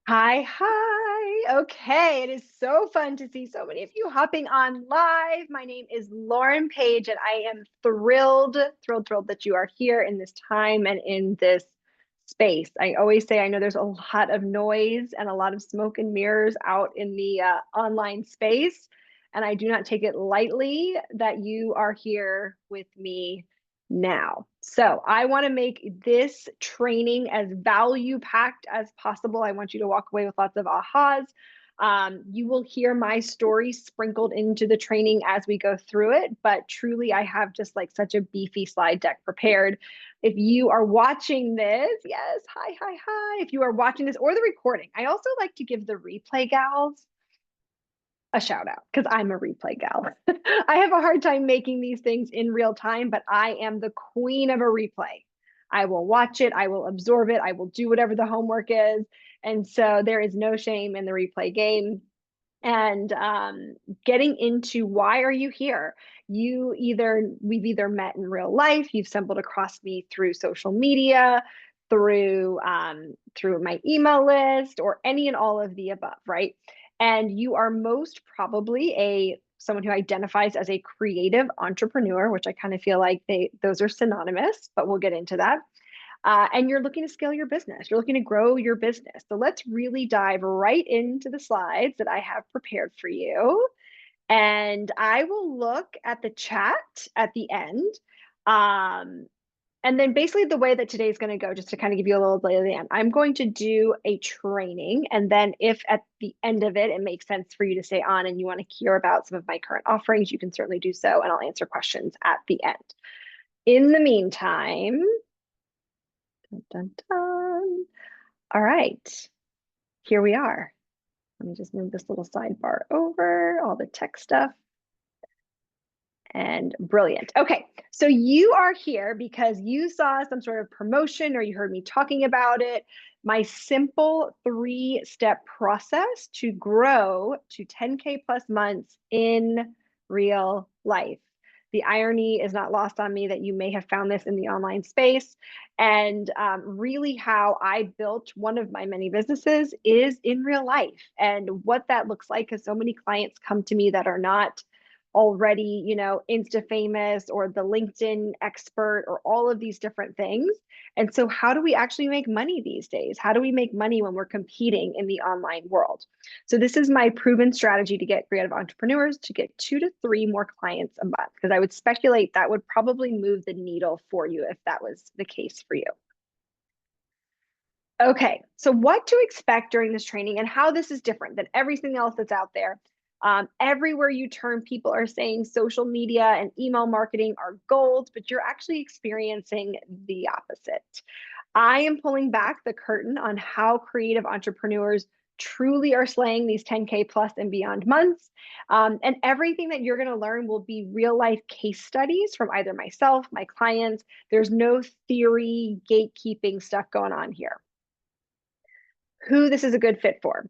Hi, hi. Okay, it is so fun to see so many of you hopping on live. My name is Lauren Page, and I am thrilled that you are here in this time and in this space. I always say I know there's a lot of noise and a lot of smoke and mirrors out in the online space, and I do not take it lightly that you are here with me now. So I want to make this training as value packed as possible. I want you to walk away with lots of ahas. You will hear my story sprinkled into the training as we go through it, but truly, I have just like such a beefy slide deck prepared. If you are watching this, yes, hi, hi, hi. If you are watching this or the recording, I also like to give the replay gals a shout out because I'm a replay gal. I have a hard time making these things in real time, but I am the queen of a replay. I will watch it, I will absorb it, I will do whatever the homework is. And so there is no shame in the replay game. And getting into why are you here? We've either met in real life, you've stumbled across me through social media, through my email list, or any and all of the above, right? And you are most probably a someone who identifies as a creative entrepreneur, which I kind of feel like those are synonymous, but we'll get into that. And you're looking to scale your business. You're looking to grow your business. So let's really dive right into the slides that I have prepared for you. And I will look at the chat at the end. Um, and then basically the way that today's going to go, just to kind of give you a little lay of the end, I'm going to do a training. And then if at the end of it, it makes sense for you to stay on and you want to hear about some of my current offerings, you can certainly do so. And I'll answer questions at the end. In the meantime, dun, dun, dun. All right, here we are. Let me just move this little sidebar over, all the tech stuff. And brilliant. Okay, so you are here because you saw some sort of promotion or you heard me talking about it. My simple 3-step process to grow to 10K plus months in real life. The irony is not lost on me that you may have found this in the online space. And really, how I built one of my many businesses is in real life. And what that looks like, because so many clients come to me that are not already, Insta famous or the LinkedIn expert or all of these different things. And so, how do we actually make money these days? How do we make money when we're competing in the online world? So, this is my proven strategy to get creative entrepreneurs to get 2 to 3 more clients a month, because I would speculate that would probably move the needle for you if that was the case for you. Okay, so what to expect during this training and how this is different than everything else that's out there. Everywhere you turn, people are saying social media and email marketing are gold, but you're actually experiencing the opposite. I am pulling back the curtain on how creative entrepreneurs truly are slaying these 10K plus and beyond months. And everything that you're going to learn will be real life case studies from either myself, my clients. There's no theory, gatekeeping stuff going on here. Who this is a good fit for.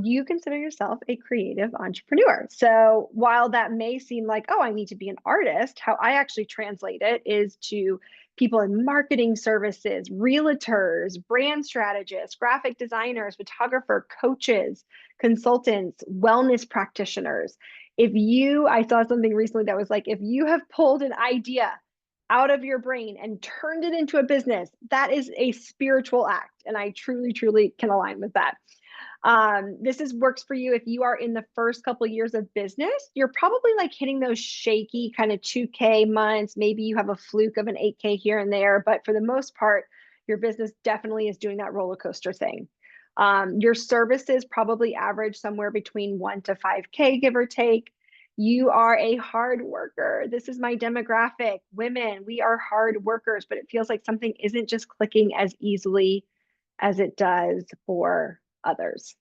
You consider yourself a creative entrepreneur. So while that may seem like, oh, I need to be an artist, how I actually translate it is to people in marketing services, realtors, brand strategists, graphic designers, photographer, coaches, consultants, wellness practitioners. I saw something recently that was like, if you have pulled an idea out of your brain and turned it into a business, that is a spiritual act. And I truly can align with that. This works for you if you are in the first couple of years of business. You're probably like hitting those shaky kind of 2K months. Maybe you have a fluke of an 8K here and there, but for the most part, your business definitely is doing that roller coaster thing. Your services probably average somewhere between 1 to 5K, give or take. You are a hard worker. This is my demographic. Women, we are hard workers, but it feels like something isn't just clicking as easily as it does for others.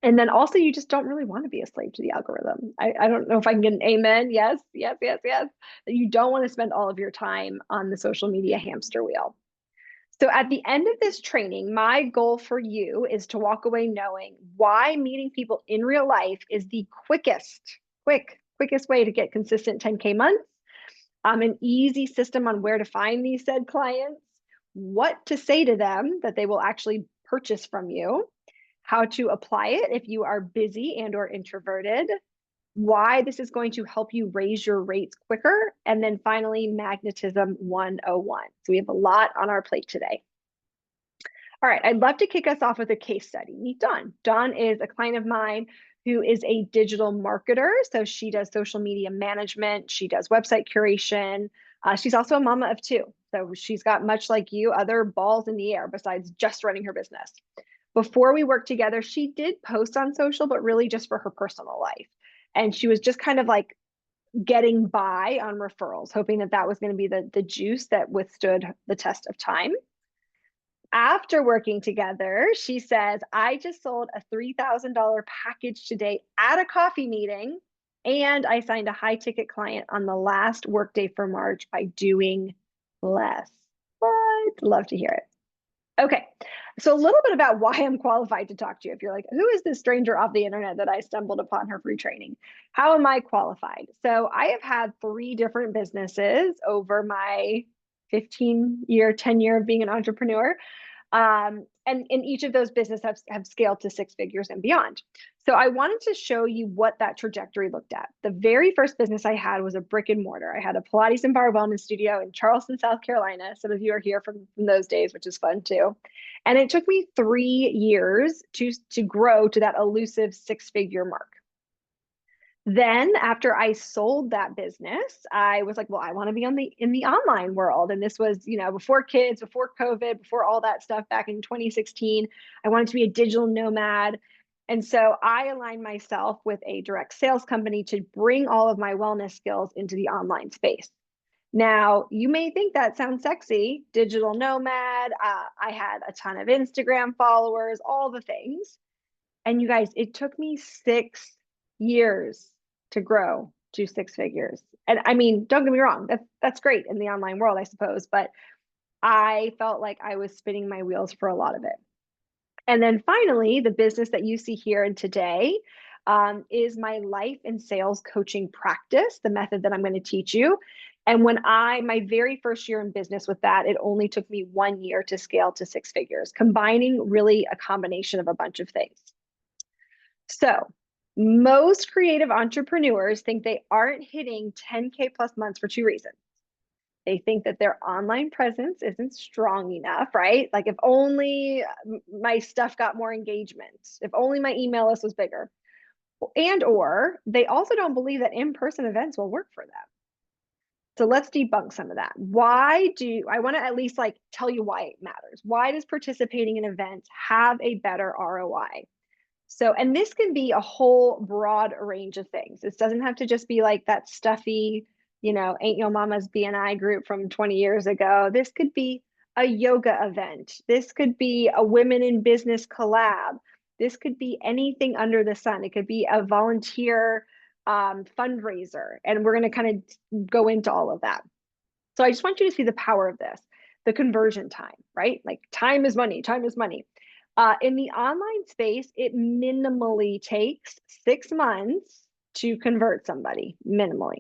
And then also, you just don't really want to be a slave to the algorithm. I don't know if I can get an amen. Yes, yes, yes, yes. You don't want to spend all of your time on the social media hamster wheel. So at the end of this training, my goal for you is to walk away knowing why meeting people in real life is the quickest way to get consistent 10K months, an easy system on where to find these said clients, what to say to them that they will actually purchase from you, how to apply it if you are busy and or introverted, why this is going to help you raise your rates quicker, and then finally, Magnetism 101. So we have a lot on our plate today. All right, I'd love to kick us off with a case study. Meet Dawn. Dawn is a client of mine who is a digital marketer. So she does social media management, she does website curation. She's also a mama of two. So she's got, much like you, other balls in the air besides just running her business. Before we worked together, she did post on social, but really just for her personal life. And she was just kind of like getting by on referrals, hoping that that was going to be the juice that withstood the test of time. After working together, she says, I just sold a $3,000 package today at a coffee meeting, and I signed a high ticket client on the last workday for March by doing less. What? Love to hear it. Okay, so a little bit about why I'm qualified to talk to you. If you're like, who is this stranger off the internet that I stumbled upon her free training? How am I qualified? So I have had 3 different businesses over my 15-year tenure of being an entrepreneur. And in each of those businesses have scaled to 6 figures and beyond. So I wanted to show you what that trajectory looked at. The very first business I had was a brick and mortar. I had a Pilates and bar wellness studio in Charleston, South Carolina. Some of you are here from those days, which is fun too. And it took me 3 years to grow to that elusive 6-figure mark. Then after I sold that business, I was like, well, I want to be in the online world. And this was, before kids, before COVID, before all that stuff back in 2016. I wanted to be a digital nomad. And so I aligned myself with a direct sales company to bring all of my wellness skills into the online space. Now, you may think that sounds sexy, digital nomad. I had a ton of Instagram followers, all the things. And you guys, it took me 6 years to grow to 6 figures. And I mean, don't get me wrong, that's great in the online world, I suppose, but I felt like I was spinning my wheels for a lot of it. And then finally, the business that you see here and today is my life and sales coaching practice, the method that I'm going to teach you. And my very first year in business with that, it only took me 1 year to scale to 6 figures, combining really a combination of a bunch of things. So most creative entrepreneurs think they aren't hitting 10K plus months for 2 reasons. They think that their online presence isn't strong enough, right? Like, if only my stuff got more engagement, if only my email list was bigger. Or they also don't believe that in-person events will work for them. So let's debunk some of that. I want to at least tell you why it matters. Why does participating in events have a better ROI? So, and this can be a whole broad range of things. This doesn't have to just be like that stuffy, Ain't Yo Mama's BNI group from 20 years ago. This could be a yoga event. This could be a women in business collab. This could be anything under the sun. It could be a volunteer fundraiser. And we're going to kind of go into all of that. So I just want you to see the power of this, the conversion time, right? Like, time is money, time is money. In the online space, it minimally takes 6 months to convert somebody, minimally.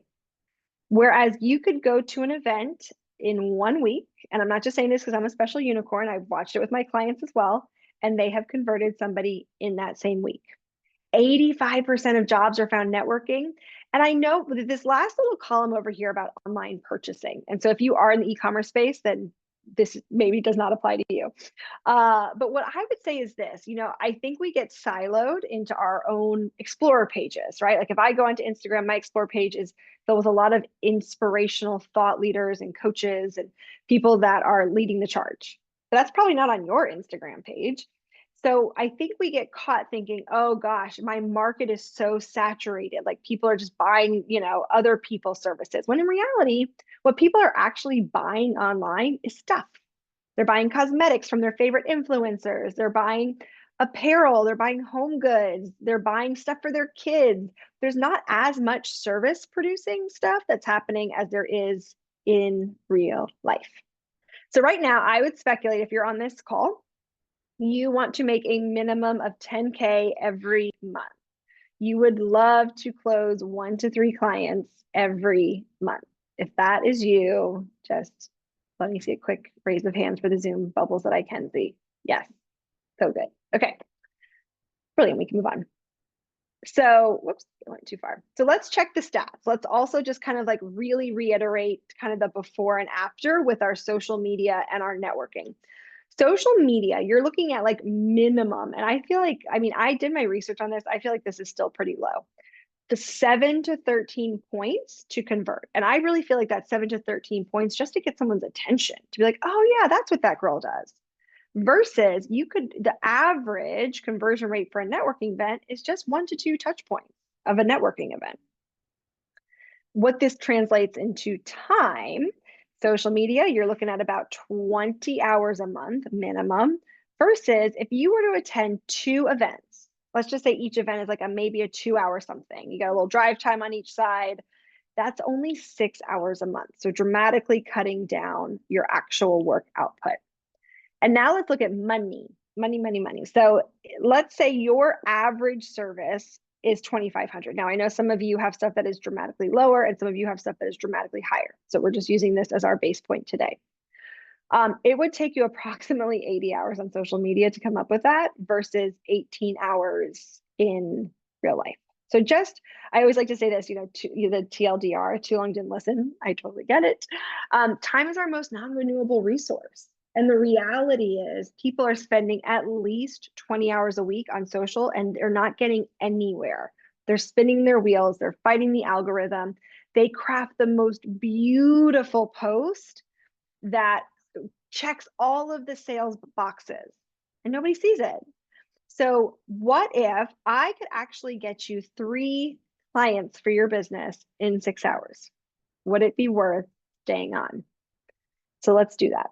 Whereas you could go to an event in 1 week, and I'm not just saying this because I'm a special unicorn, I've watched it with my clients as well, and they have converted somebody in that same week. 85% of jobs are found networking. And I know this last little column over here about online purchasing. And so if you are in the e-commerce space, then this maybe does not apply to you. But what I would say is this, I think we get siloed into our own Explorer pages, right? Like, if I go onto Instagram, my Explore page is filled with a lot of inspirational thought leaders and coaches and people that are leading the charge. But that's probably not on your Instagram page. So I think we get caught thinking, oh gosh, my market is so saturated. Like, people are just buying, other people's services. When in reality, what people are actually buying online is stuff. They're buying cosmetics from their favorite influencers. They're buying apparel. They're buying home goods. They're buying stuff for their kids. There's not as much service producing stuff that's happening as there is in real life. So right now, I would speculate, if you're on this call, you want to make a minimum of 10K every month. You would love to close 1 to 3 clients every month. If that is you, just let me see a quick raise of hands for the Zoom bubbles that I can see. Yes, so good. Okay. Brilliant, we can move on. So, whoops, I went too far. So let's check the stats. Let's also just kind of like really reiterate kind of the before and after with our social media and our networking. Social media, you're looking at like minimum, and I feel like, I mean, I did my research on this. I feel like this is still pretty low. The 7 to 13 points to convert. And I really feel like that 7 to 13 points just to get someone's attention, to be like, oh, yeah, that's what that girl does. Versus the average conversion rate for a networking event is just 1 to 2 touch points of a networking event. What this translates into time, social media, you're looking at about 20 hours a month minimum, versus if you were to attend 2 events, let's just say each event is like maybe a 2-hour something. You got a little drive time on each side. That's only 6 hours a month. So dramatically cutting down your actual work output. And now let's look at money. So let's say your average service is 2,500. Now I know some of you have stuff that is dramatically lower and some of you have stuff that is dramatically higher. So we're just using this as our base point today. It would take you approximately 80 hours on social media to come up with that versus 18 hours in real life. So I always like to say this, the TLDR, too long didn't listen. I totally get it. Time is our most non-renewable resource. And the reality is people are spending at least 20 hours a week on social and they're not getting anywhere. They're spinning their wheels. They're fighting the algorithm. They craft the most beautiful post that checks all of the sales boxes and nobody sees it. So what if I could actually get you 3 clients for your business in 6 hours? Would it be worth staying on? So let's do that.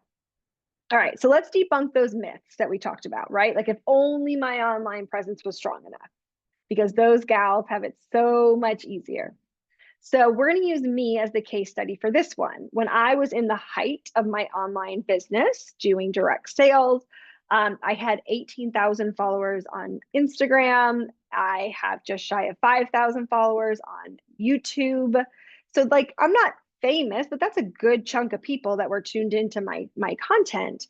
All right, so let's debunk those myths that we talked about, right? Like if only my online presence was strong enough, because those gals have it so much easier. So we're going to use me as the case study for this one. When I was in the height of my online business doing direct sales, I had 18,000 followers on Instagram. I have just shy of 5,000 followers on YouTube. So like, I'm not famous, but that's a good chunk of people that were tuned into my content.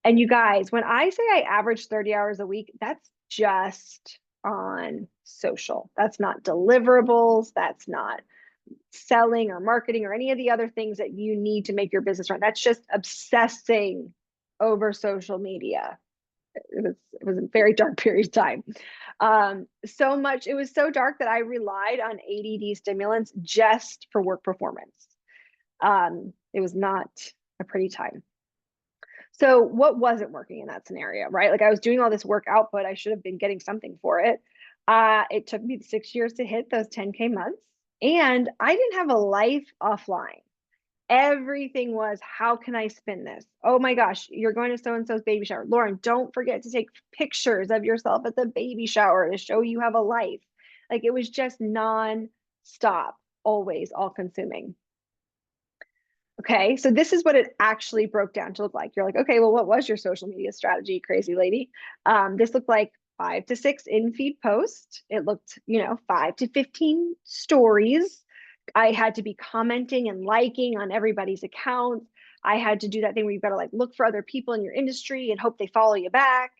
And you guys, when I say I average 30 hours a week, that's just on social. That's not deliverables. That's not selling or marketing or any of the other things that you need to make your business run. That's just obsessing over social media. It was a very dark period of time. It was so dark that I relied on ADD stimulants just for work performance. It was not a pretty time. So what wasn't working in that scenario, right? Like I was doing all this work output. I should have been getting something for it. It took me 6 years to hit those 10K months. And I didn't have a life offline. Everything was, how can I spin this? Oh my gosh, you're going to so-and-so's baby shower. Lauren, don't forget to take pictures of yourself at the baby shower to show you have a life. Like it was just non-stop, always all consuming. Okay, so this is what it actually broke down to look like. You're like, okay, well, what was your social media strategy, crazy lady? This looked like 5 to 6 in-feed posts. It looked, 5 to 15 stories. I had to be commenting and liking on everybody's accounts. I had to do that thing where you've got to like look for other people in your industry and hope they follow you back.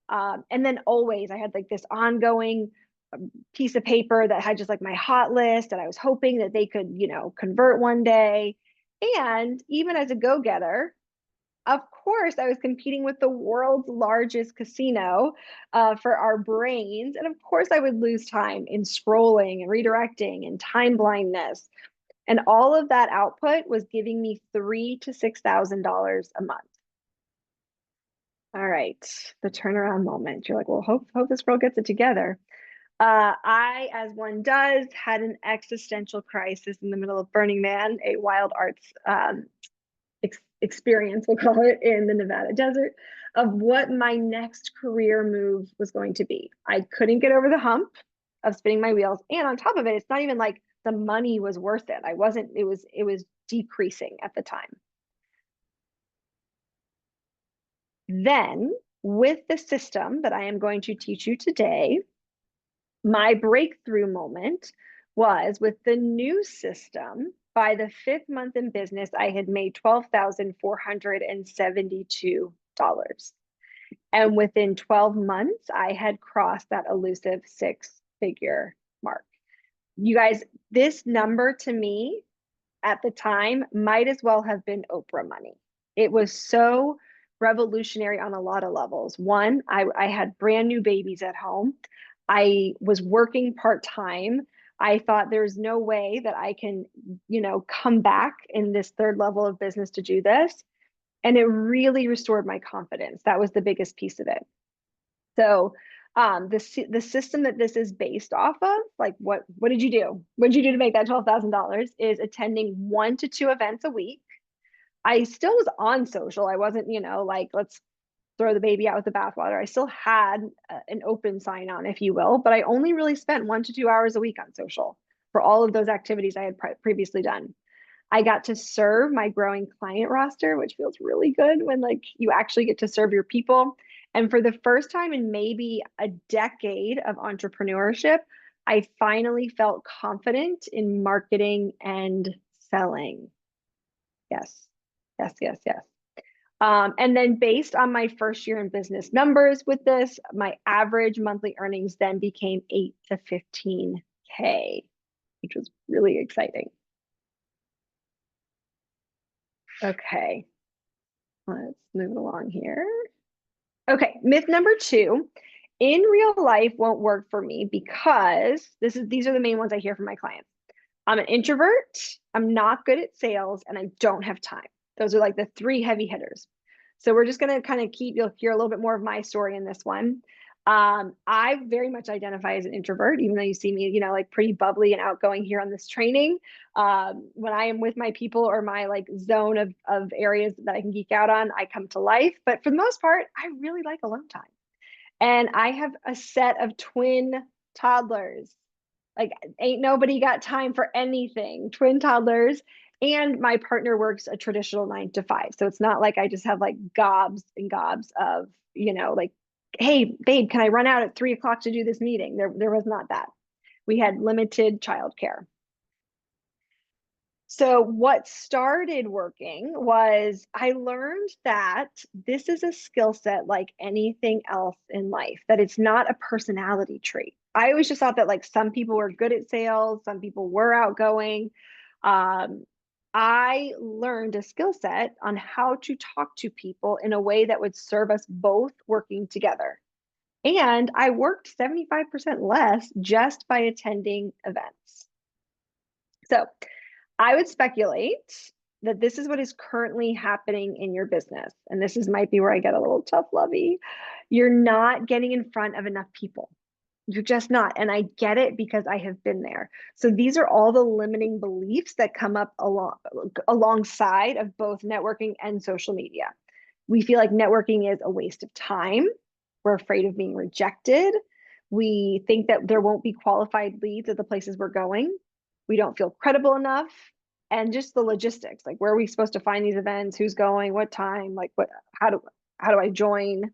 And then always I had like this ongoing piece of paper that had just like my hot list, and I was hoping that they could, convert one day. And even as a go-getter, of course, I was competing with the world's largest casino for our brains. And of course, I would lose time in scrolling and redirecting and time blindness. And all of that output was giving me $3,000 to $6,000 a month. All right, the turnaround moment. You're like, well, hope this girl gets it together. I, as one does, had an existential crisis in the middle of Burning Man, a wild arts experience, we'll call it, in the Nevada desert, of what my next career move was going to be. I couldn't get over the hump of spinning my wheels. And on top of it, it's not even like the money was worth it. It was decreasing at the time. Then, with the system that I am going to teach you today, my breakthrough moment was with the new system. By the 5th month in business, I had made $12,472. And within 12 months, I had crossed that elusive 6-figure mark. You guys, this number to me at the time might as well have been Oprah money. It was so revolutionary on a lot of levels. One, I had brand new babies at home. I was working part-time. I thought there's no way that I can, come back in this third level of business to do this. And it really restored my confidence. That was the biggest piece of it. So the system that this is based off of, like what did you do? What did you do to make that $12,000? Is attending 1 to 2 events a week. I still was on social. I wasn't, like let's throw the baby out with the bathwater. I still had an open sign on, if you will, but I only really spent 1 to 2 hours a week on social for all of those activities I had previously done. I got to serve my growing client roster, which feels really good when like you actually get to serve your people. And for the first time in maybe a decade of entrepreneurship, I finally felt confident in marketing and selling. Yes, yes, yes, yes. And then based on my first year in business numbers with this, my average monthly earnings then became 8 to 15K, which was really exciting. Okay, let's move along here. Okay, myth number 2, in real life won't work for me because these are the main ones I hear from my clients. I'm an introvert, I'm not good at sales, and I don't have time. Those are like the 3 heavy hitters. So we're just going to kind of you'll hear a little bit more of my story in this one. I very much identify as an introvert, even though you see me, like pretty bubbly and outgoing here on this training. When I am with my people or my like zone of areas that I can geek out on, I come to life. But for the most part, I really like alone time. And I have a set of twin toddlers. Like, ain't nobody got time for anything. Twin toddlers. And my partner works a traditional 9 to 5. So it's not like I just have like gobs and gobs of, like, hey, babe, can I run out at 3 o'clock to do this meeting? There was not that. We had limited childcare. So what started working was I learned that this is a skill set like anything else in life, that it's not a personality trait. I always just thought that like some people were good at sales, some people were outgoing. Um, I learned a skill set on how to talk to people in a way that would serve us both working together. And I worked 75% less just by attending events. So I would speculate that this is what is currently happening in your business. And might be where I get a little tough lovey. You're not getting in front of enough people. You're just not. And I get it because I have been there. So these are all the limiting beliefs that come up alongside of both networking and social media. We feel like networking is a waste of time. We're afraid of being rejected. We think that there won't be qualified leads at the places we're going. We don't feel credible enough. And just the logistics, like where are we supposed to find these events, who's going, what time, like how do I join?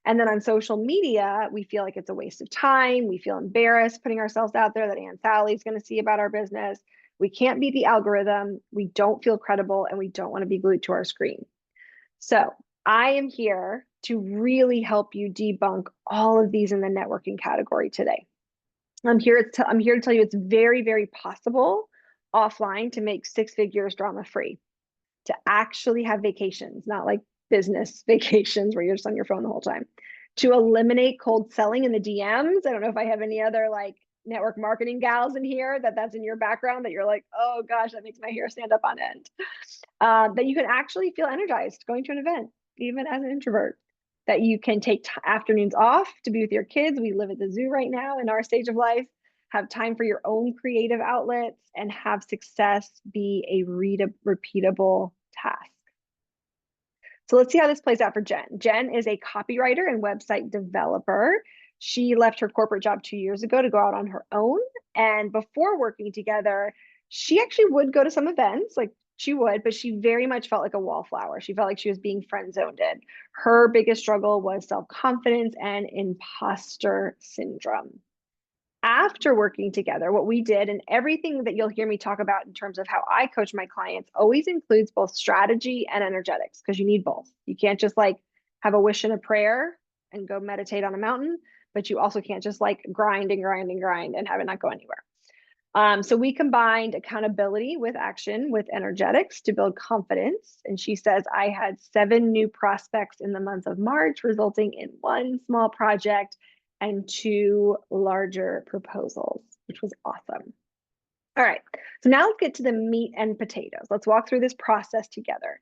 And then on social media, we feel like it's a waste of time. We feel embarrassed putting ourselves out there that Aunt Sally's going to see about our business. We can't beat the algorithm. We don't feel credible and we don't want to be glued to our screen. So I am here to really help you debunk all of these in the networking category today. I'm here to tell you it's very, very possible offline to make 6 figures drama free, to actually have vacations, not like business vacations where you're just on your phone the whole time, to eliminate cold selling in the DMs. I don't know if I have any other like network marketing gals in here that's in your background that you're like, oh gosh, that makes my hair stand up on end. That you can actually feel energized going to an event, even as an introvert. That you can take afternoons off to be with your kids. We live at the zoo right now in our stage of life. Have time for your own creative outlets and have success be a repeatable task. So let's see how this plays out for Jen. Jen is a copywriter and website developer. She left her corporate job 2 years ago to go out on her own. And before working together, she actually would go to some events, like she would, but she very much felt like a wallflower. She felt like she was being friend zoned in. Her biggest struggle was self-confidence and imposter syndrome. After working together, what we did, and everything that you'll hear me talk about in terms of how I coach my clients, always includes both strategy and energetics, because you need both. You can't just like have a wish and a prayer and go meditate on a mountain, but you also can't just like grind and grind and grind and have it not go anywhere. So we combined accountability with action with energetics to build confidence. And she says, I had 7 new prospects in the month of March, resulting in 1 small project and 2 larger proposals, which was awesome. All right, so now let's get to the meat and potatoes. Let's walk through this process together.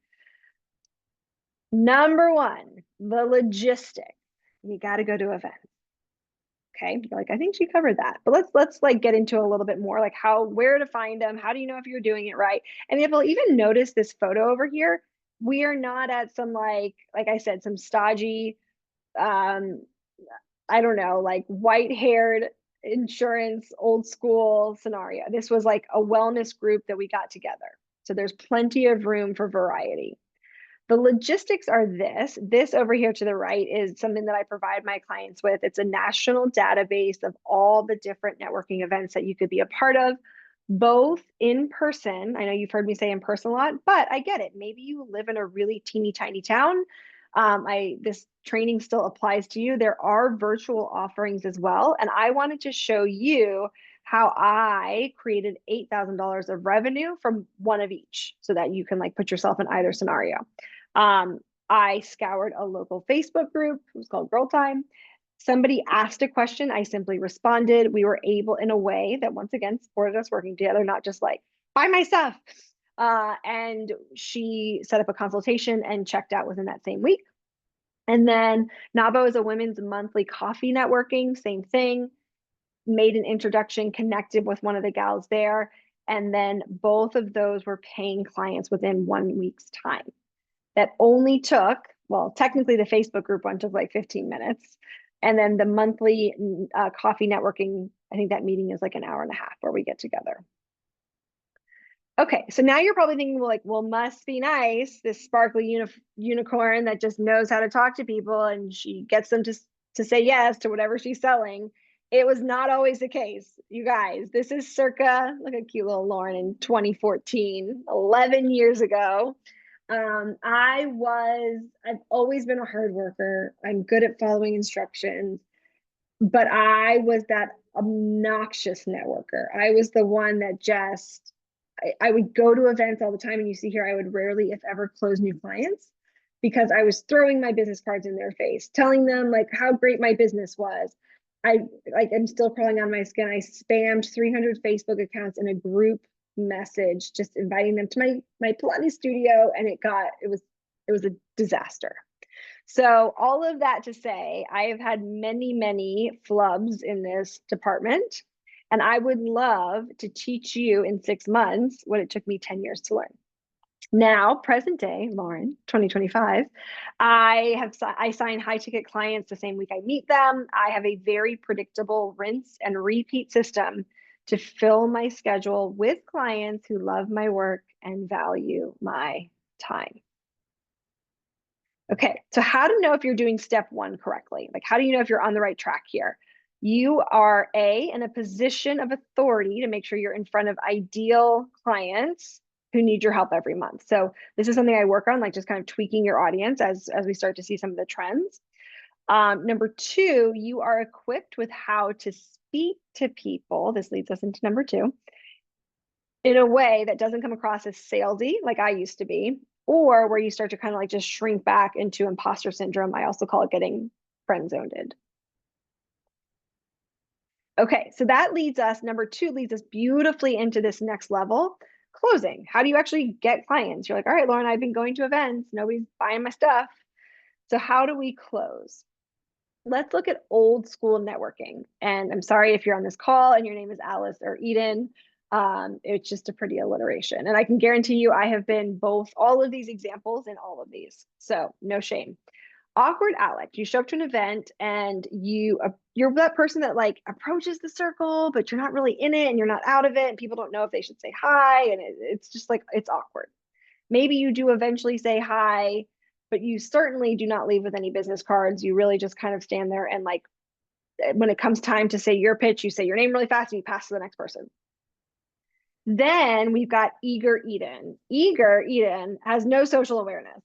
Number 1, the logistics. You got to go to events. Okay, you're like, I think she covered that, but let's like get into a little bit more, like where to find them, how do you know if you're doing it right? And if you'll even notice this photo over here, we are not at some like I said, some stodgy, I don't know, like white-haired insurance, old school scenario. This was like a wellness group that we got together. So there's plenty of room for variety. The logistics are this. This over here to the right is something that I provide my clients with. It's a national database of all the different networking events that you could be a part of, both in person. I know you've heard me say in person a lot, but I get it. Maybe you live in a really teeny tiny town. This training still applies to you. There are virtual offerings as well. And I wanted to show you how I created $8,000 of revenue from one of each so that you can like put yourself in either scenario. I scoured a local Facebook group. It was called Girl Time. Somebody asked a question. I simply responded. We were able, in a way that once again supported us working together, not just like buy my stuff. And she set up a consultation and checked out within that same week. And then NAWBO is a women's monthly coffee networking, same thing. Made an introduction, connected with one of the gals there. And then both of those were paying clients within 1 week's time. That only took, well, technically the Facebook group one took like 15 minutes. And then the monthly coffee networking, I think that meeting is like an hour and a half where we get together. Okay, so now you're probably thinking, well, like, well, must be nice, this sparkly unicorn that just knows how to talk to people and she gets them to say yes to whatever she's selling. It was not always the case, you guys. This is circa, look at cute little Lauren in 2014, 11 years ago. I've always been a hard worker. I'm good at following instructions, but I was that obnoxious networker. I was the one that just, I would go to events all the time, and you see here, I would rarely, if ever, close new clients because I was throwing my business cards in their face, telling them like how great my business was. I'm still crawling on my skin. I spammed 300 Facebook accounts in a group message, just inviting them to my Pilates studio, and it was a disaster. So all of that to say, I have had many flubs in this department, and I would love to teach you in 6 months what it took me 10 years to learn. Now, present day, Lauren, 2025, I sign high ticket clients the same week I meet them. I have a very predictable rinse and repeat system to fill my schedule with clients who love my work and value my time. Okay, so how to know if you're doing step 1 correctly? Like, how do you know if you're on the right track here? You are in a position of authority to make sure you're in front of ideal clients who need your help every month. So this is something I work on, like just kind of tweaking your audience as we start to see some of the trends. Number 2, you are equipped with how to speak to people. This leads us into number 2, in a way that doesn't come across as salesy, like I used to be, or where you start to kind of like just shrink back into imposter syndrome. I also call it getting friend zoned. Okay, so that leads us, number 2 leads us beautifully into this next level, closing. How do you actually get clients? You're like, all right, Lauren, I've been going to events, nobody's buying my stuff. So how do we close? Let's look at old school networking. And I'm sorry if you're on this call and your name is Alice or Eden. It's just a pretty alliteration. And I can guarantee you I have been both, all of these examples in all of these. So no shame. Awkward Alec, you show up to an event and you're that person that like approaches the circle, but you're not really in it and you're not out of it. And people don't know if they should say hi. And it's just like, it's awkward. Maybe you do eventually say hi, but you certainly do not leave with any business cards. You really just kind of stand there and like, when it comes time to say your pitch, you say your name really fast and you pass to the next person. Then we've got Eager Eden. Eager Eden has no social awareness.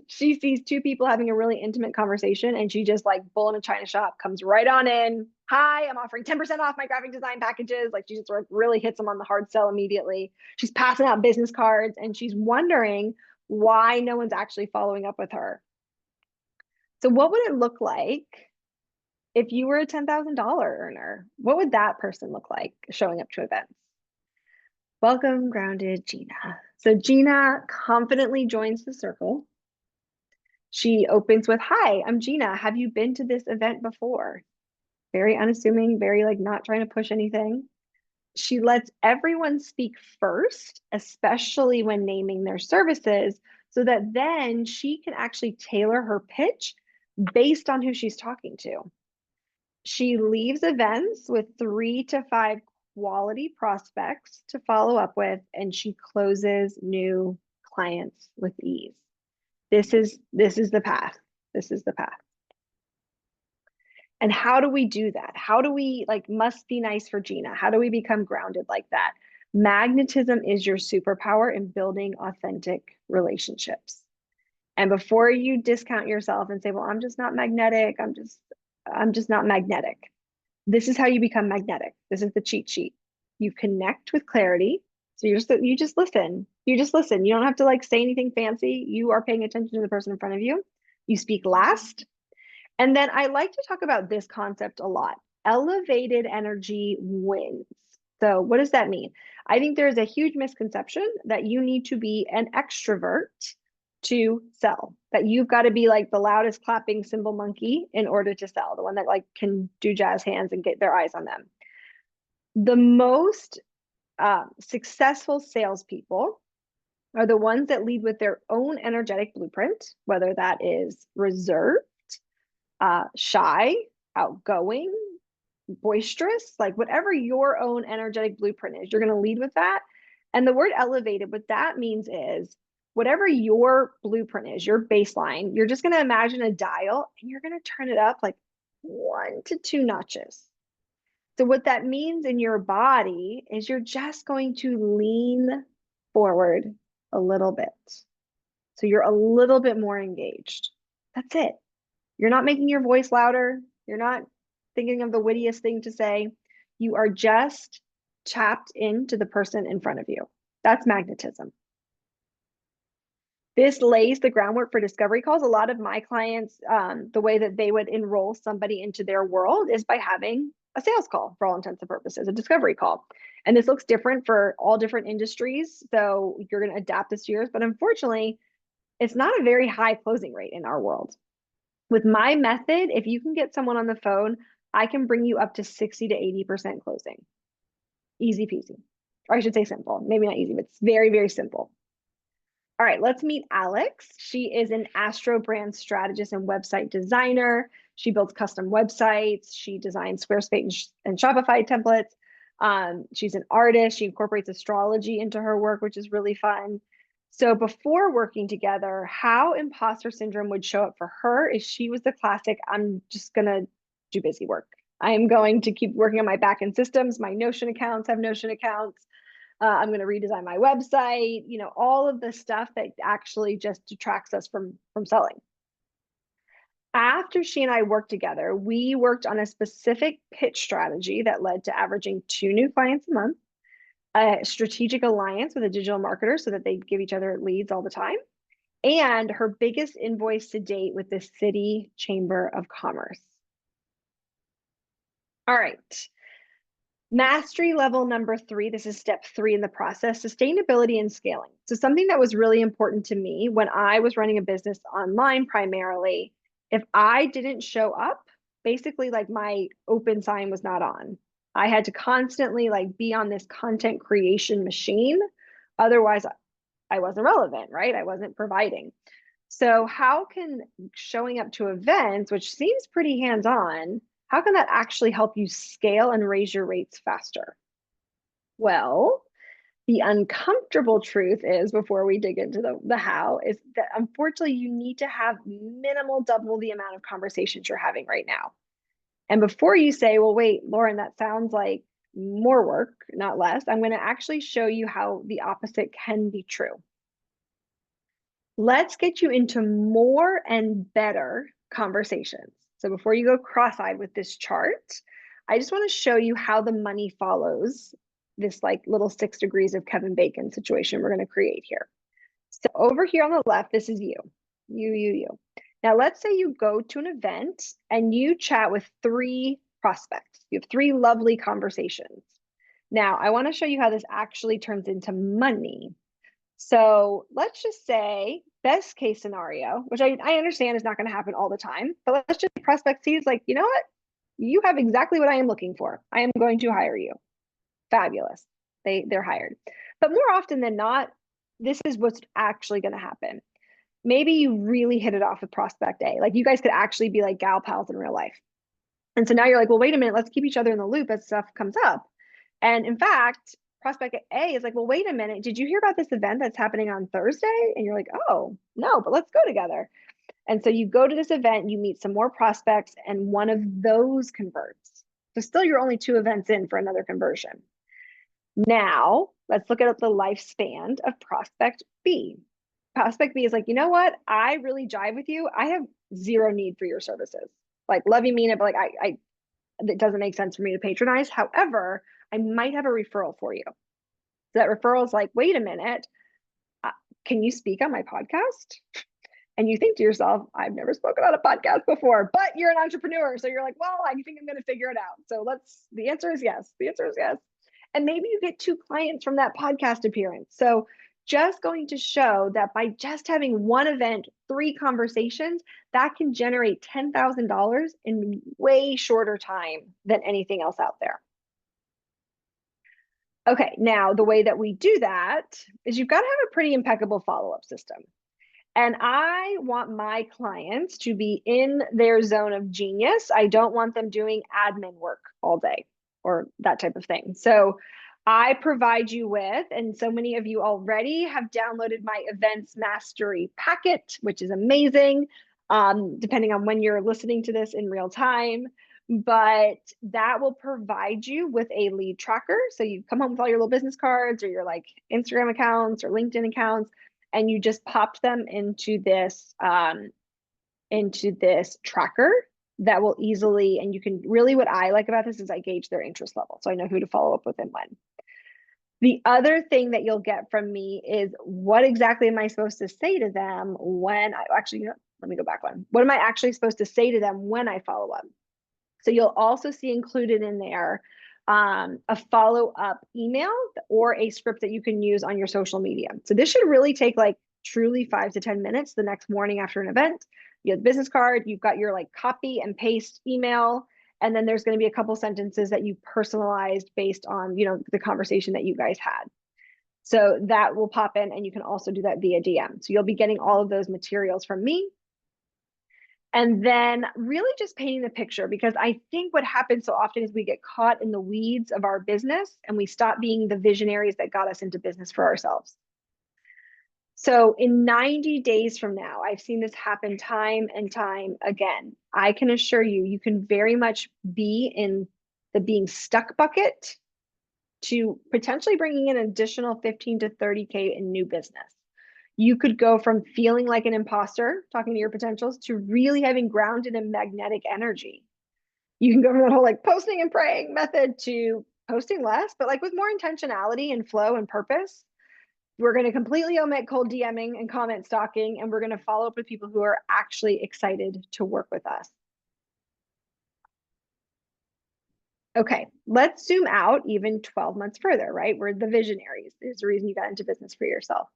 She sees two people having a really intimate conversation and she just like bull in a china shop comes right on in. Hi, I'm offering 10% off my graphic design packages. Like she just really hits them on the hard sell immediately. She's passing out business cards and she's wondering why no one's actually following up with her. So what would it look like if you were a $10,000 earner? What would that person look like showing up to events? Welcome, grounded Gina. So Gina confidently joins the circle. She opens with, "Hi, I'm Gina. Have you been to this event before?" Very unassuming, very like not trying to push anything. She lets everyone speak first, especially when naming their services, so that then she can actually tailor her pitch based on who she's talking to. She leaves events with 3 to 5 quality prospects to follow up with, and she closes new clients with ease. This is the path. This is the path. And how do we do that? How do we like must be nice for Gina? How do we become grounded like that? Magnetism is your superpower in building authentic relationships. And before you discount yourself and say, "Well, I'm just not magnetic. I'm just not magnetic." This is how you become magnetic. This is the cheat sheet. You connect with clarity. So you just listen. You just listen. You don't have to like say anything fancy. You are paying attention to the person in front of you. You speak last. And then I like to talk about this concept a lot. Elevated energy wins. So what does that mean? I think there's a huge misconception that you need to be an extrovert to sell, that you've got to be like the loudest clapping cymbal monkey in order to sell, the one that like can do jazz hands and get their eyes on them. The most successful salespeople are the ones that lead with their own energetic blueprint, whether that is reserved, shy, outgoing, boisterous, like whatever your own energetic blueprint is, you're going to lead with that. And the word elevated, what that means is whatever your blueprint is, your baseline, you're just going to imagine a dial and you're going to turn it up like 1 to 2 notches. So, what that means in your body is you're just going to lean forward a little bit. So, you're a little bit more engaged. That's it. You're not making your voice louder. You're not thinking of the wittiest thing to say. You are just tapped into the person in front of you. That's magnetism. This lays the groundwork for discovery calls. A lot of my clients, the way that they would enroll somebody into their world is by having a sales call for all intents and purposes, a discovery call. And this looks different for all different industries. So you're going to adapt this to yours. But unfortunately, it's not a very high closing rate in our world. With my method, if you can get someone on the phone, I can bring you up to 60 to 80% closing. Easy peasy. Or I should say simple. Maybe not easy, but it's very, very simple. All right, let's meet Alex. She is an Astro brand strategist and website designer. She builds custom websites. She designs Squarespace and Shopify templates. She's an artist. She incorporates astrology into her work, which is really fun. So before working together, how imposter syndrome would show up for her is she was the classic, "I'm just going to do busy work. I am going to keep working on my backend systems. My Notion accounts have Notion accounts. I'm going to redesign my website," all of the stuff that actually just detracts us from selling. After she and I worked together, we worked on a specific pitch strategy that led to averaging 2 new clients a month, a strategic alliance with a digital marketer so that they give each other leads all the time, and her biggest invoice to date with the City Chamber of Commerce. All right. Mastery level number 3, this is step 3 in the process, sustainability and scaling. So something that was really important to me when I was running a business online primarily, if I didn't show up, basically like my open sign was not on. I had to constantly like be on this content creation machine. Otherwise, I wasn't relevant, right? I wasn't providing. So how can showing up to events, which seems pretty hands-on, how can that actually help you scale and raise your rates faster? Well, the uncomfortable truth is, before we dig into the how, is that unfortunately you need to have minimal double the amount of conversations you're having right now. And before you say, "Well, wait, Lauren, that sounds like more work, not less. I'm going to actually show you how the opposite can be true. Let's get you into more and better conversations. So before you go cross-eyed with this chart, I just want to show you how the money follows this like little 6 degrees of Kevin Bacon situation we're going to create here. So over here on the left, this is you. You. Now let's say you go to an event and you chat with 3 prospects. You have 3 lovely conversations. Now I want to show you how this actually turns into money. So let's just say best case scenario, which I understand is not going to happen all the time, but let's just prospect sees like, you know what? You have exactly what I am looking for. I am going to hire you. Fabulous. They're hired. But more often than not, this is what's actually going to happen. Maybe you really hit it off with prospect A. Like you guys could actually be like gal pals in real life. And so now you're like, well, wait a minute, let's keep each other in the loop as stuff comes up. And in fact, prospect A is like, well, wait a minute, did you hear about this event that's happening on Thursday? And you're like, oh, no, but let's go together. And so you go to this event, you meet some more prospects, and one of those converts. So still you're only 2 events in for another conversion. Now let's look at the lifespan of prospect B. Prospect B is like, you know what? I really jive with you. I have 0 need for your services. Like, love you, mean it, but like, it doesn't make sense for me to patronize. However, I might have a referral for you. So that referral is like, wait a minute, can you speak on my podcast? And you think to yourself, I've never spoken on a podcast before, but you're an entrepreneur. So you're like, well, I think I'm going to figure it out. So the answer is yes. The answer is yes. And maybe you get 2 clients from that podcast appearance. So just going to show that by just having 1 event, 3 conversations, that can generate $10,000 in way shorter time than anything else out there. Okay, now the way that we do that is you've got to have a pretty impeccable follow-up system. And I want my clients to be in their zone of genius. I don't want them doing admin work all day or that type of thing. So I provide you with, and so many of you already have downloaded my events mastery packet, which is amazing, depending on when you're listening to this in real time. But that will provide you with a lead tracker. So you come home with all your little business cards or your like Instagram accounts or LinkedIn accounts, and you just popped them into this tracker that will easily, and you can really, what I like about this is I gauge their interest level. So I know who to follow up with and when. The other thing that you'll get from me is what exactly am I supposed to say to them when I actually, you know, let me go back one. What am I actually supposed to say to them when I follow up? So you'll also see included in there a follow-up email or a script that you can use on your social media. So this should really take like truly 5 to 10 minutes the next morning after an event. You have the business card, you've got your like copy and paste email, and then there's going to be a couple sentences that you personalized based on, you know, the conversation that you guys had. So that will pop in, and you can also do that via DM. So you'll be getting all of those materials from me. And then really just painting the picture, because I think what happens so often is we get caught in the weeds of our business and we stop being the visionaries that got us into business for ourselves. So in 90 days from now, I've seen this happen time and time again. I can assure you, you can very much be in the being stuck bucket to potentially bringing in an additional 15 to 30K in new business. You could go from feeling like an imposter, talking to your potentials, to really having grounded in magnetic energy. You can go from that whole like posting and praying method to posting less, but like with more intentionality and flow and purpose. We're going to completely omit cold DMing and comment stalking, and we're going to follow up with people who are actually excited to work with us. Okay, let's zoom out even 12 months further, right? We're the visionaries. There's a reason you got into business for yourself.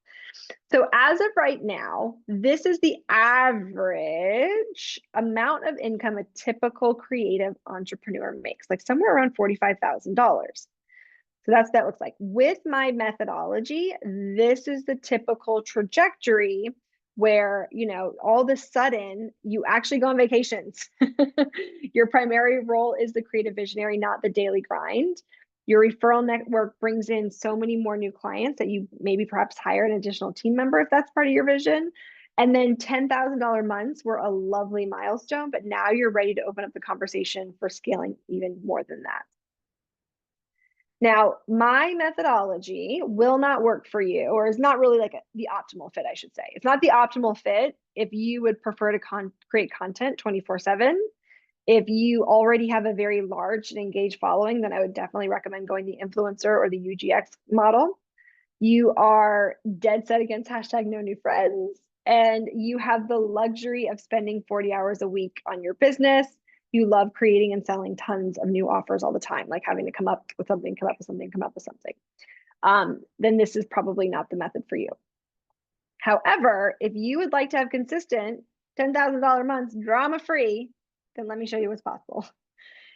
So as of right now, this is the average amount of income a typical creative entrepreneur makes, like somewhere around $45,000. So that looks like. With my methodology, this is the typical trajectory where, you know, all of a sudden you actually go on vacations. Your primary role is the creative visionary, not the daily grind. Your referral network brings in so many more new clients that you maybe perhaps hire an additional team member if that's part of your vision. And then $10,000 months were a lovely milestone, but now you're ready to open up the conversation for scaling even more than that. Now, my methodology will not work for you, or is not really like the optimal fit, I should say. It's not the optimal fit if you would prefer to create content 24/7. If you already have a very large and engaged following, then I would definitely recommend going the influencer or the UGX model. You are dead set against hashtag no new friends, and you have the luxury of spending 40 hours a week on your business. You love creating and selling tons of new offers all the time, like having to come up with something, come up with something, come up with something. Then this is probably not the method for you. However, if you would like to have consistent $10,000 months drama free, then let me show you what's possible.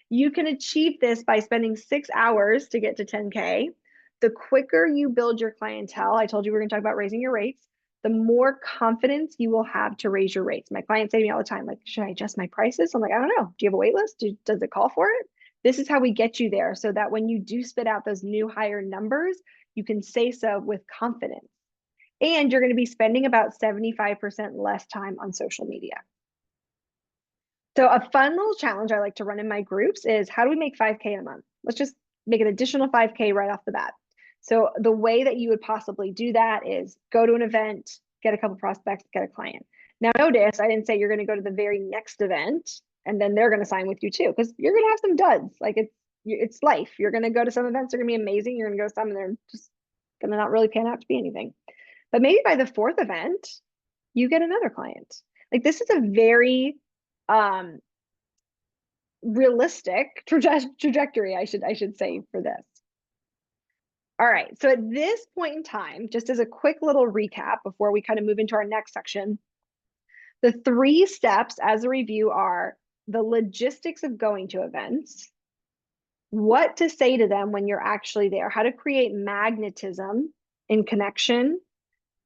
You can achieve this by spending 6 hours to get to 10K. The quicker you build your clientele, I told you we're going to talk about raising your rates, the more confidence you will have to raise your rates. My clients say to me all the time, like, should I adjust my prices? I'm like, I don't know. Do you have a wait list? Does it call for it? This is how we get you there so that when you do spit out those new higher numbers, you can say so with confidence. And you're going to be spending about 75% less time on social media. So a fun little challenge I like to run in my groups is, how do we make 5K in a month? Let's just make an additional 5K right off the bat. So the way that you would possibly do that is go to an event, get a couple prospects, get a client. Now notice I didn't say you're going to go to the very next event and then they're going to sign with you too, because you're going to have some duds. Like it's life. You're going to go to some events, they're going to be amazing. You're going to go to some and they're just going to not really pan out to be anything. But maybe by the fourth event, you get another client. Like this is a very realistic trajectory, I should say, for this. All right, so at this point in time, just as a quick little recap before we kind of move into our next section, the 3 steps as a review are the logistics of going to events, what to say to them when you're actually there, how to create magnetism in connection,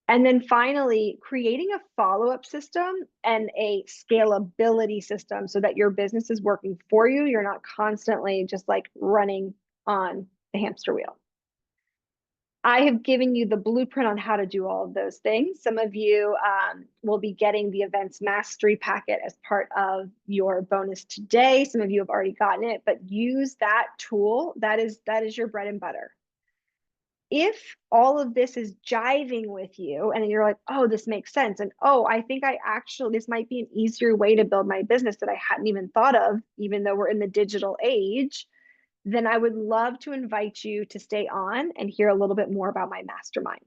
and then finally, creating a follow-up system and a scalability system so that your business is working for you. You're not constantly just like running on the hamster wheel. I have given you the blueprint on how to do all of those things. Some of you will be getting the events mastery packet as part of your bonus today. Some of you have already gotten it, but use that tool. That is your bread and butter. If all of this is jiving with you and you're like, oh, this makes sense. And oh, I think this might be an easier way to build my business that I hadn't even thought of, even though we're in the digital age, then I would love to invite you to stay on and hear a little bit more about my mastermind.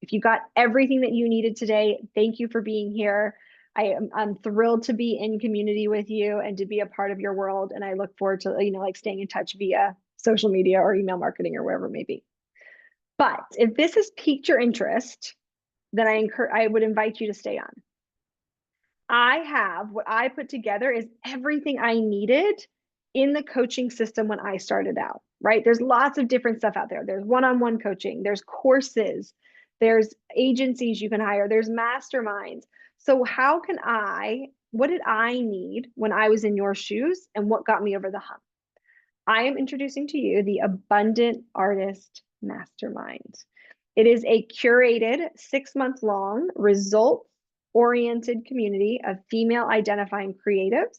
If you got everything that you needed today, thank you for being here. I'm thrilled to be in community with you and to be a part of your world. And I look forward to, like staying in touch via social media or email marketing or wherever it may be. But if this has piqued your interest, then I would invite you to stay on. What I put together is everything I needed in the coaching system when I started out, right? There's lots of different stuff out there. There's one-on-one coaching, there's courses, there's agencies you can hire, there's masterminds. So what did I need when I was in your shoes and what got me over the hump? I am introducing to you the Abundant Artist Mastermind. It is a curated 6-month-long results-oriented community of female identifying creatives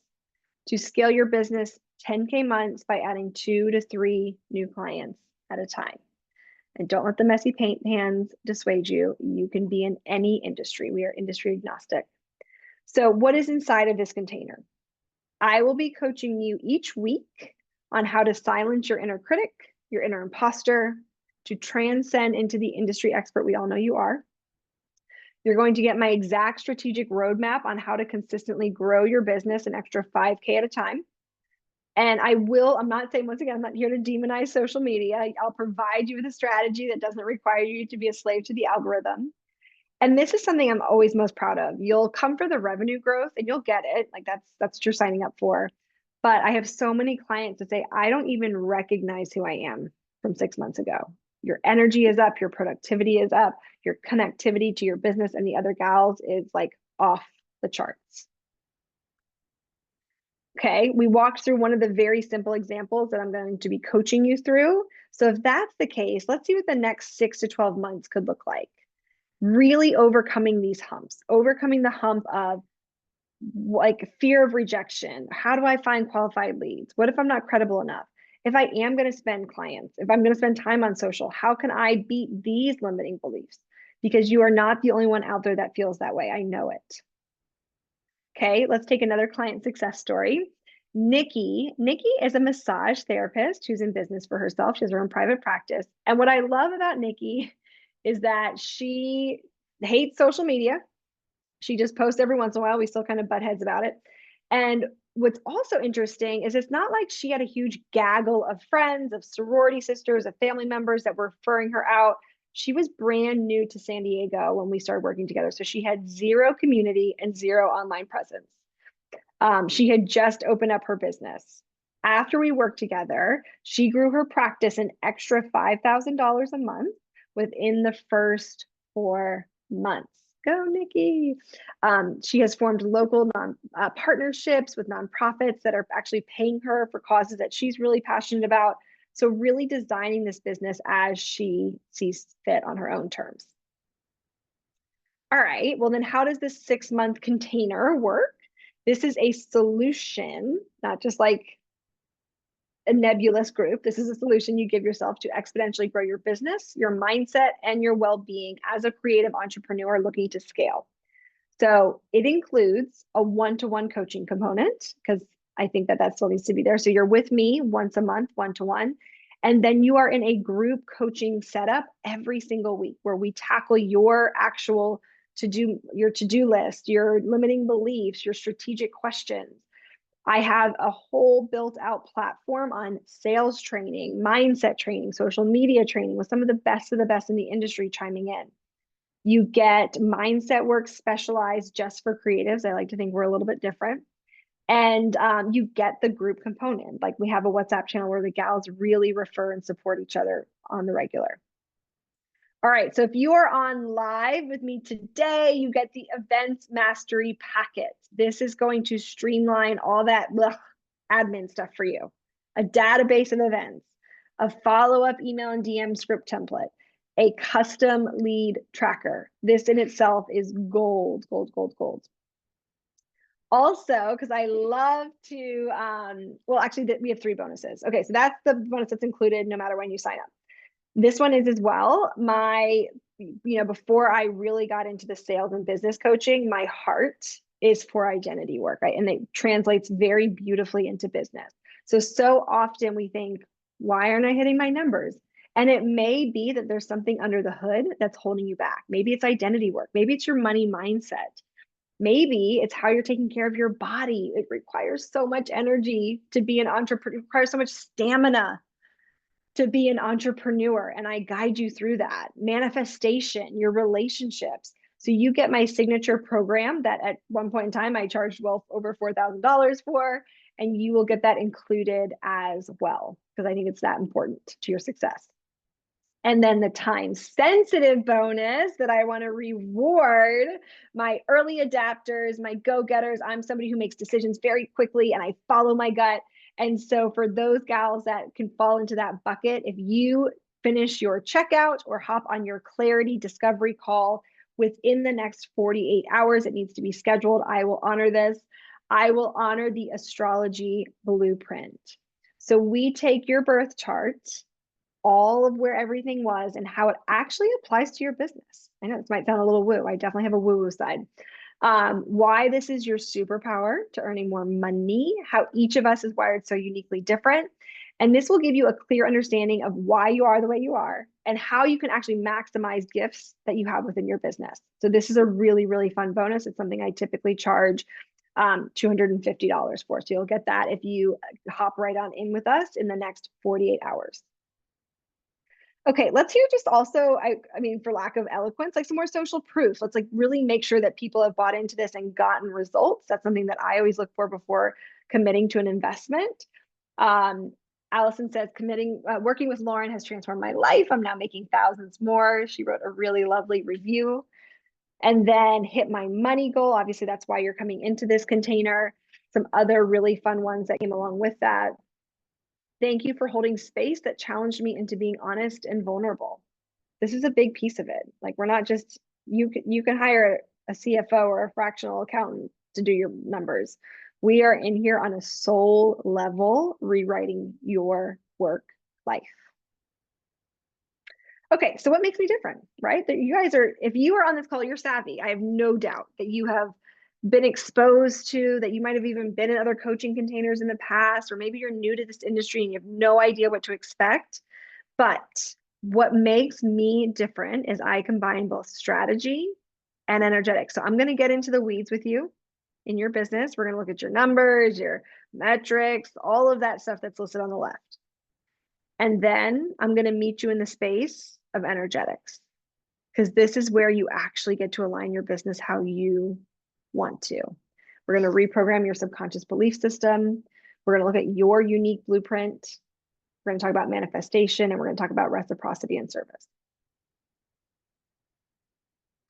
to scale your business 10K months by adding 2 to 3 new clients at a time. And don't let the messy paint hands dissuade you. You can be in any industry. We are industry agnostic. So what is inside of this container? I will be coaching you each week on how to silence your inner critic, your inner imposter, to transcend into the industry expert we all know you are. You're going to get my exact strategic roadmap on how to consistently grow your business an extra 5K at a time. And I'm not saying, once again, I'm not here to demonize social media. I'll provide you with a strategy that doesn't require you to be a slave to the algorithm. And this is something I'm always most proud of. You'll come for the revenue growth and you'll get it. Like that's what you're signing up for. But I have so many clients that say, I don't even recognize who I am from 6 months ago. Your energy is up, your productivity is up, your connectivity to your business and the other gals is like off the charts. Okay, we walked through one of the very simple examples that I'm going to be coaching you through. So if that's the case, let's see what the next 6 to 12 months could look like. Really overcoming these humps, overcoming the hump of like fear of rejection. How do I find qualified leads? What if I'm not credible enough? If I am going to spend clients, if I'm going to spend time on social, how can I beat these limiting beliefs? Because you are not the only one out there that feels that way. I know it. Okay, let's take another client success story. Nikki is a massage therapist who's in business for herself. She has her own private practice. And what I love about Nikki is that she hates social media. She just posts every once in a while. We still kind of butt heads about it. And what's also interesting is it's not like she had a huge gaggle of friends, of sorority sisters, of family members that were referring her out. She was brand new to San Diego when we started working together. So she had zero community and zero online presence. She had just opened up her business. After we worked together, she grew her practice an extra $5,000 a month within the first 4 months. Go, Nikki. She has formed local partnerships with nonprofits that are actually paying her for causes that she's really passionate about. So, really designing this business as she sees fit on her own terms. All right, well, then how does this 6-month container work? This is a solution, not just like a nebulous group. This is a solution you give yourself to exponentially grow your business, your mindset, and your well being as a creative entrepreneur looking to scale. So it includes a one-to-one coaching component because I think that still needs to be there. So you're with me once a month, one-to-one. And then you are in a group coaching setup every single week where we tackle your actual your to-do list, your limiting beliefs, your strategic questions. I have a whole built out platform on sales training, mindset training, social media training with some of the best in the industry chiming in. You get mindset work specialized just for creatives. I like to think we're a little bit different. And you get the group component. Like we have a WhatsApp channel where the gals really refer and support each other on the regular. All right, so if you are on live with me today, you get the Events Mastery Packet. This is going to streamline all that admin stuff for you. A database of events, a follow-up email and DM script template, a custom lead tracker. This in itself is gold, gold, gold, gold. Also, because I love to, well, actually, we have 3 bonuses. Okay, so that's the bonus that's included no matter when you sign up. This one is as well. Before I really got into the sales and business coaching, my heart is for identity work, right? And it translates very beautifully into business. So often we think, why aren't I hitting my numbers? And it may be that there's something under the hood that's holding you back. Maybe it's identity work. Maybe it's your money mindset. Maybe it's how you're taking care of your body. It requires so much energy to be an entrepreneur, it requires so much stamina to be an entrepreneur. And I guide you through that. Manifestation, your relationships. So you get my signature program that at one point in time I charged well over $4,000 for, and you will get that included as well, because I think it's that important to your success. And then the time sensitive bonus that I want to reward my early adapters, my go-getters. I'm somebody who makes decisions very quickly and I follow my gut. And so for those gals that can fall into that bucket, if you finish your checkout or hop on your clarity discovery call within the next 48 hours, it needs to be scheduled. I will honor this. I will honor the astrology blueprint. So we take your birth chart, all of where everything was and how it actually applies to your business. I know this might sound a little woo. I definitely have a woo-woo side. Why this is your superpower to earning more money, how each of us is wired so uniquely different. And this will give you a clear understanding of why you are the way you are and how you can actually maximize gifts that you have within your business. So this is a really, really fun bonus. It's something I typically charge $250 for. So you'll get that if you hop right on in with us in the next 48 hours. Okay, let's hear just also, I mean, for lack of eloquence, like some more social proof. Let's like really make sure that people have bought into this and gotten results. That's something that I always look for before committing to an investment. Allison says, working with Lauren has transformed my life. I'm now making thousands more. She wrote a really lovely review. And then hit my money goal. Obviously, that's why you're coming into this container. Some other really fun ones that came along with that. Thank you for holding space that challenged me into being honest and vulnerable. This is a big piece of it. Like we're not just, you can hire a CFO or a fractional accountant to do your numbers. We are in here on a soul level, rewriting your work life. Okay, so what makes me different, right? That you guys are, if you are on this call, you're savvy. I have no doubt that you have been exposed to, that you might have even been in other coaching containers in the past, or maybe you're new to this industry and you have no idea what to expect. But what makes me different is I combine both strategy and energetics. So I'm going to get into the weeds with you in your business. We're going to look at your numbers, your metrics, all of that stuff that's listed on the left. And then I'm going to meet you in the space of energetics, because this is where you actually get to align your business how you want to. We're going to reprogram your subconscious belief system. We're going to look at your unique blueprint. We're going to talk about manifestation, and we're going to talk about reciprocity and service.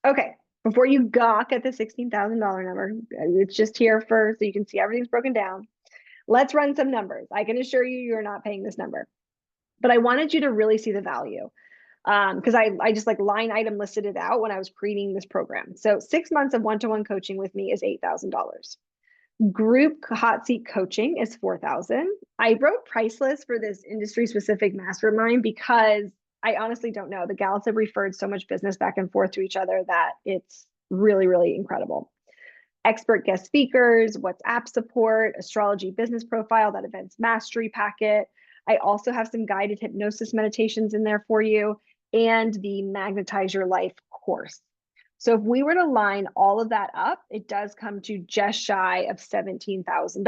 Okay, before you gawk at the $16,000 number, it's just here for so you can see everything's broken down. Let's run some numbers. I can assure you, you're not paying this number, but I wanted you to really see the value, because I just like line item listed it out when I was creating this program. So 6 months of one-to-one coaching with me is $8,000. Group hot seat coaching is $4,000. I wrote price list for this industry specific mastermind because I honestly don't know. The gals have referred so much business back and forth to each other that it's really, really incredible. Expert guest speakers, WhatsApp support, astrology business profile, that events mastery packet. I also have some guided hypnosis meditations in there for you, and the Magnetize Your Life course. So if we were to line all of that up, it does come to just shy of $17,000.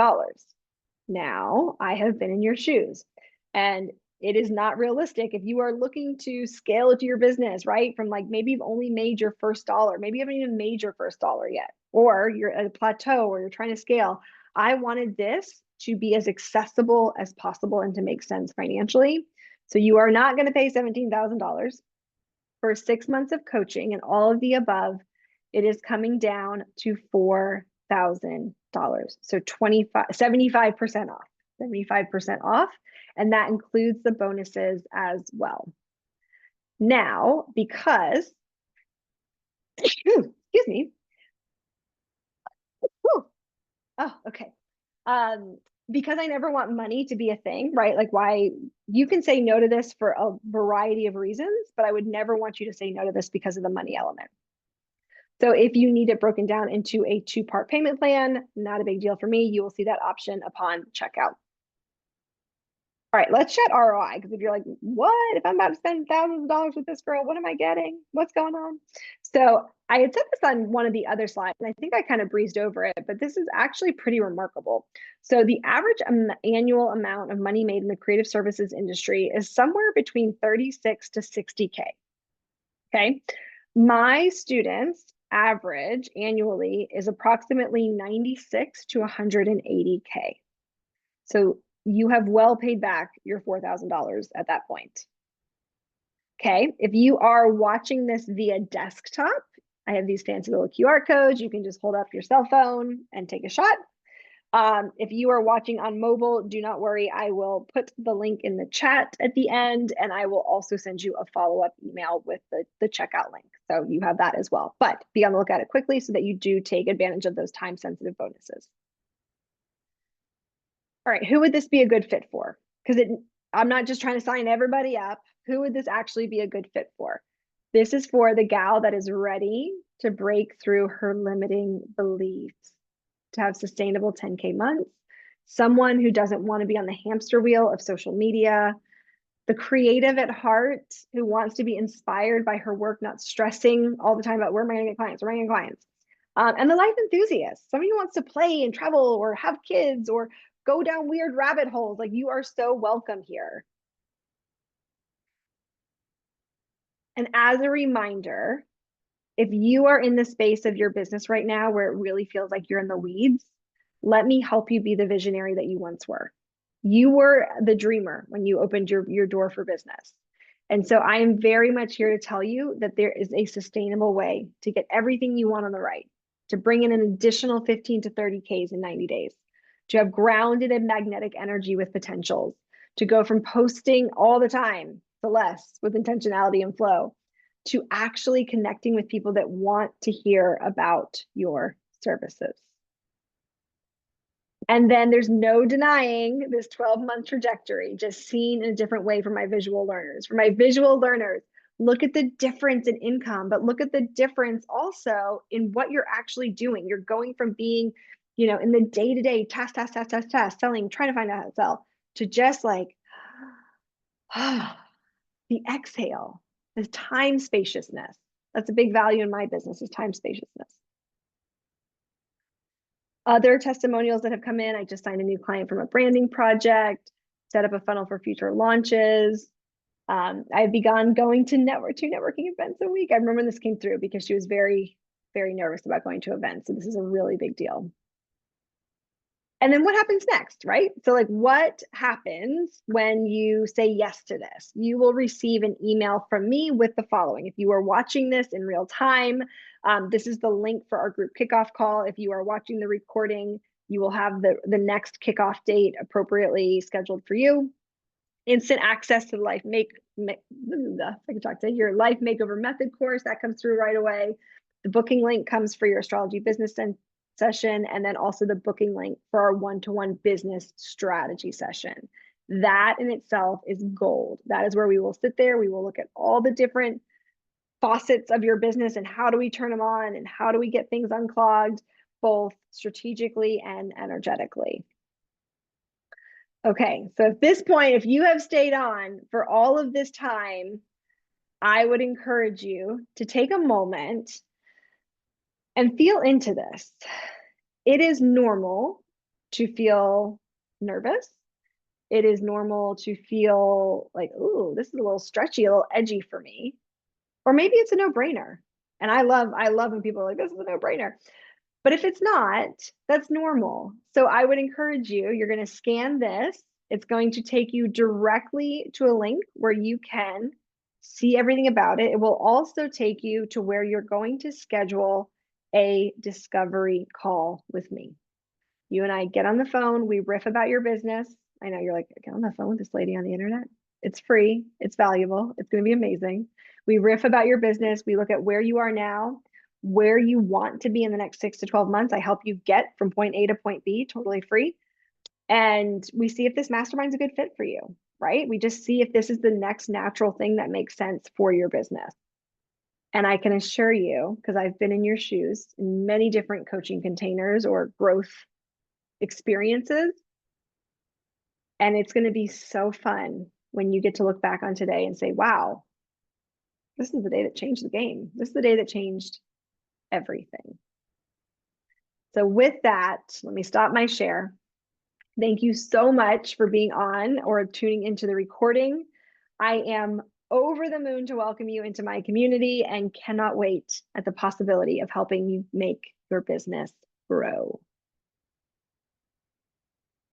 Now, I have been in your shoes, and it is not realistic if you are looking to scale it to your business, right? From like maybe you've only made your first dollar, maybe you haven't even made your first dollar yet, or you're at a plateau or you're trying to scale. I wanted this to be as accessible as possible and to make sense financially. So you are not going to pay $17,000 for 6 months of coaching and all of the above. It is coming down to $4,000. So 75% off, 75% off. And that includes the bonuses as well. Now, because, excuse me. Oh, okay. Because I never want money to be a thing, right? Like, why you can say no to this for a variety of reasons, but I would never want you to say no to this because of the money element. So if you need it broken down into a 2-part payment plan, not a big deal for me. You will see that option upon checkout. All right, let's chat ROI, because if you're like, what? If I'm about to spend thousands of dollars with this girl, what am I getting? What's going on? So I had said this on one of the other slides, and I think I kind of breezed over it, but this is actually pretty remarkable. So the average annual amount of money made in the creative services industry is somewhere between 36 to 60K. Okay. My students average annually is approximately 96 to 180K. So you have well paid back your $4,000 at that point. Okay, if you are watching this via desktop, I have these fancy little QR codes. You can just hold up your cell phone and take a shot. If you are watching on mobile, do not worry. I will put the link in the chat at the end, and I will also send you a follow-up email with the checkout link. So you have that as well. But be on the lookout it quickly so that you do take advantage of those time-sensitive bonuses. All right, who would this be a good fit for? Because I'm not just trying to sign everybody up. Who would this actually be a good fit for? This is for the gal that is ready to break through her limiting beliefs, to have sustainable 10K months, someone who doesn't want to be on the hamster wheel of social media, the creative at heart who wants to be inspired by her work, not stressing all the time about where am I going to get clients, where am I going to get clients, and the life enthusiast, somebody who wants to play and travel or have kids or go down weird rabbit holes. Like, you are so welcome here. And as a reminder, if you are in the space of your business right now where it really feels like you're in the weeds, let me help you be the visionary that you once were. You were the dreamer when you opened your door for business. And so I am very much here to tell you that there is a sustainable way to get everything you want on the right, to bring in an additional 15 to 30Ks in 90 days, to have grounded and magnetic energy with potentials, to go from posting all the time to less with intentionality and flow, to actually connecting with people that want to hear about your services. And then there's no denying this 12-month trajectory, just seen in a different way for my visual learners. For my visual learners, look at the difference in income, but look at the difference also in what you're actually doing. You're going from being, in the day-to-day task, selling, trying to find out how to sell, to just like the exhale, the time spaciousness. That's a big value in my business, is time spaciousness. Other testimonials that have come in, I just signed a new client from a branding project, set up a funnel for future launches. I've begun going to networking events a week. I remember when this came through because she was very, very nervous about going to events. So this is a really big deal. And then what happens next, right? So like, what happens when you say yes to this? You will receive an email from me with the following. If you are watching this in real time, this is the link for our group kickoff call. If you are watching the recording, you will have the next kickoff date appropriately scheduled for you. Instant access to the your life makeover method course that comes through right away. The booking link comes for your astrology business session, and then also the booking link for our one-to-one business strategy session. That in itself is gold. That is where we will sit there. We will look at all the different faucets of your business and how do we turn them on and how do we get things unclogged, both strategically and energetically. Okay, so at this point, if you have stayed on for all of this time, I would encourage you to take a moment and feel into this. It is normal to feel nervous. It is normal to feel like, ooh, this is a little stretchy, a little edgy for me. Or maybe it's a no-brainer. And I love when people are like, this is a no-brainer. But if it's not, that's normal. So I would encourage you, you're going to scan this. It's going to take you directly to a link where you can see everything about it. It will also take you to where you're going to schedule a discovery call with me. You and I get on the phone, we riff about your business. I know you're like, get on the phone with this lady on the internet. It's free, it's valuable, it's going to be amazing. We riff about your business. We look at where you are now, where you want to be in the next 6 to 12 months. I help you get from point A to point B totally free. And we see if this mastermind's a good fit for you, right? We just see if this is the next natural thing that makes sense for your business. And I can assure you, because I've been in your shoes in many different coaching containers or growth experiences, and it's going to be so fun when you get to look back on today and say, wow, this is the day that changed the game. This is the day that changed everything. So with that, let me stop my share. Thank you so much for being on or tuning into the recording. I am over the moon to welcome you into my community and cannot wait at the possibility of helping you make your business grow.